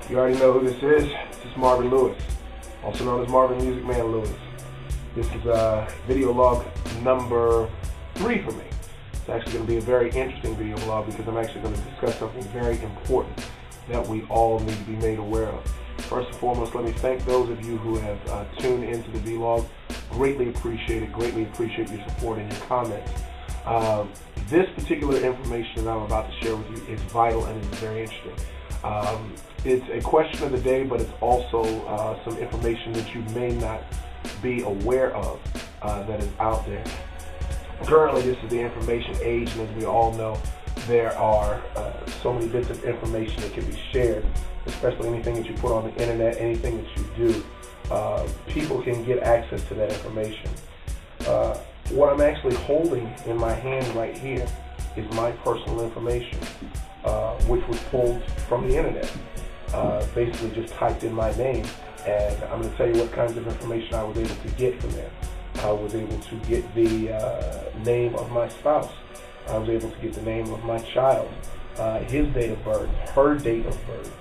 You already know who this is. This is Marvin Lewis, also known as Marvin Music Man Lewis. This is video log number 3 for me. It's actually going to be a very interesting video log because I'm actually going to discuss something very important that we all need to be made aware of. First and foremost, let me thank those of you who have tuned into the vlog. Greatly appreciate it. Greatly appreciate your support and your comments. This particular information that I'm about to share with you is vital and is very interesting. It's a question of the day, but it's also some information that you may not be aware of that is out there. Currently, this is the information age, and as we all know, there are so many bits of information that can be shared, especially anything that you put on the internet, anything that you do. People can get access to that information. What I'm actually holding in my hand right here is my personal information, which was pulled from the internet. Basically just typed in my name, and I'm going to tell you what kinds of information I was able to get from there. I was able to get the name of my spouse. I was able to get the name of my child, his date of birth, her date of birth.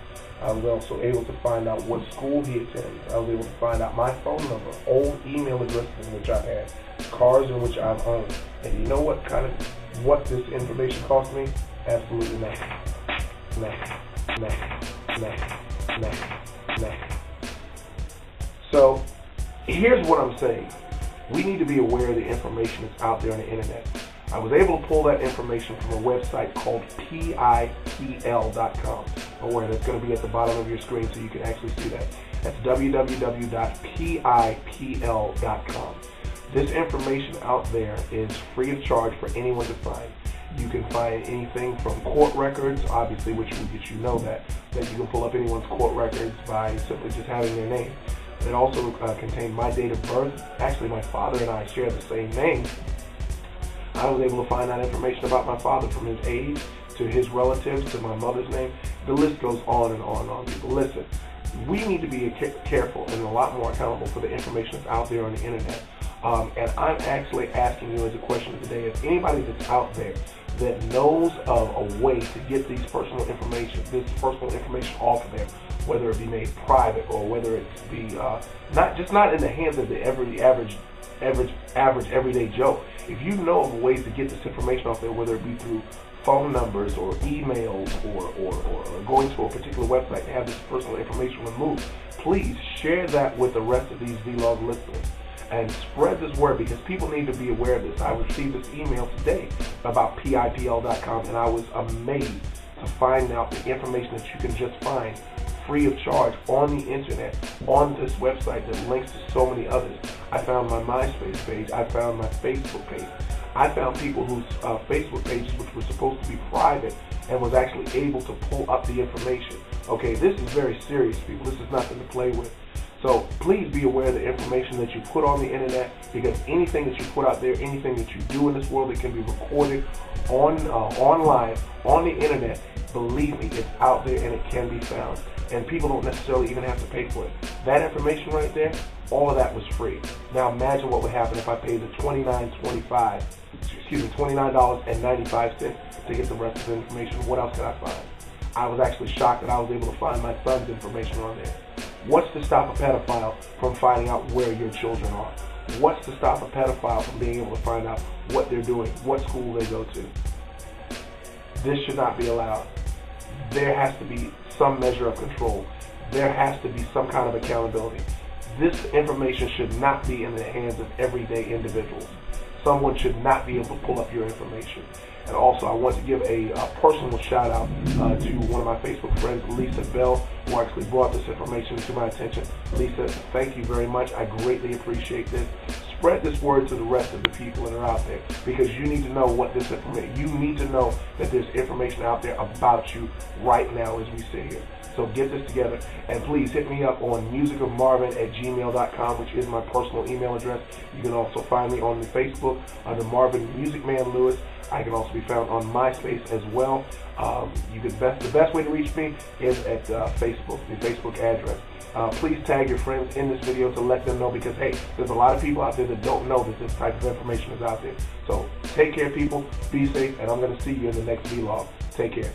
I was also able to find out what school he attends. I was able to find out my phone number, old email addresses in which I've had, cars in which I've owned. And you know what this information cost me? Absolutely nothing. Nothing. So here's what I'm saying. We need to be aware of the information that's out there on the internet. I was able to pull that information from a website called PIPL.com. Aware that's going to be at the bottom of your screen so you can actually see that. That's www.pipl.com. This information out there is free of charge for anyone to find. You can find anything from court records, obviously, which will get you know that you can pull up anyone's court records by simply just having their name. It also contained my date of birth. Actually, my father and I share the same name. I was able to find out information about my father, from his age to his relatives to my mother's name. The list goes on and on and on. People, listen, we need to be careful and a lot more accountable for the information that's out there on the internet. And I'm actually asking you as a question of the day, if anybody that's out there that knows of a way to get this personal information off of there, whether it be made private or whether it be not in the hands of the average everyday Joe. If you know of ways to get this information off there, whether it be through phone numbers or emails or going to a particular website to have this personal information removed, please share that with the rest of these vlog listeners and spread this word, because people need to be aware of this. I received this email today about PIPL.com, and I was amazed to find out the information that you can just find free of charge on the internet, on this website that links to so many others. I found my MySpace page. I found my Facebook page. I found people whose Facebook pages, which were supposed to be private, and was actually able to pull up the information. Okay, this is very serious, people. This is nothing to play with. So please be aware of the information that you put on the internet, because anything that you put out there, anything that you do in this world that can be recorded online, on the internet, believe me, it's out there and it can be found. And people don't necessarily even have to pay for it. That information right there, all of that was free. Now imagine what would happen if I paid the $29.95 to get the rest of the information. What else could I find? I was actually shocked that I was able to find my son's information on there. What's to stop a pedophile from finding out where your children are? What's to stop a pedophile from being able to find out what they're doing, what school they go to? This should not be allowed. There has to be some measure of control. There has to be some kind of accountability. This information should not be in the hands of everyday individuals. Someone should not be able to pull up your information. And also, I want to give a personal shout out to one of my Facebook friends, Lisa Bell, who actually brought this information to my attention. Lisa, thank you very much. I greatly appreciate this. Spread this word to the rest of the people that are out there, because you need to know what this information. You need to know that there's information out there about you right now as we sit here. So get this together, and please hit me up on musicofmarvin@gmail.com, which is my personal email address. You can also find me on the Facebook under Marvin Music Man Lewis. I can also be found on MySpace as well. The best way to reach me is at Facebook, the Facebook address. Please tag your friends in this video to let them know, because hey, there's a lot of people out there that don't know that this type of information is out there. So take care, people, be safe, and I'm going to see you in the next vlog. Take care.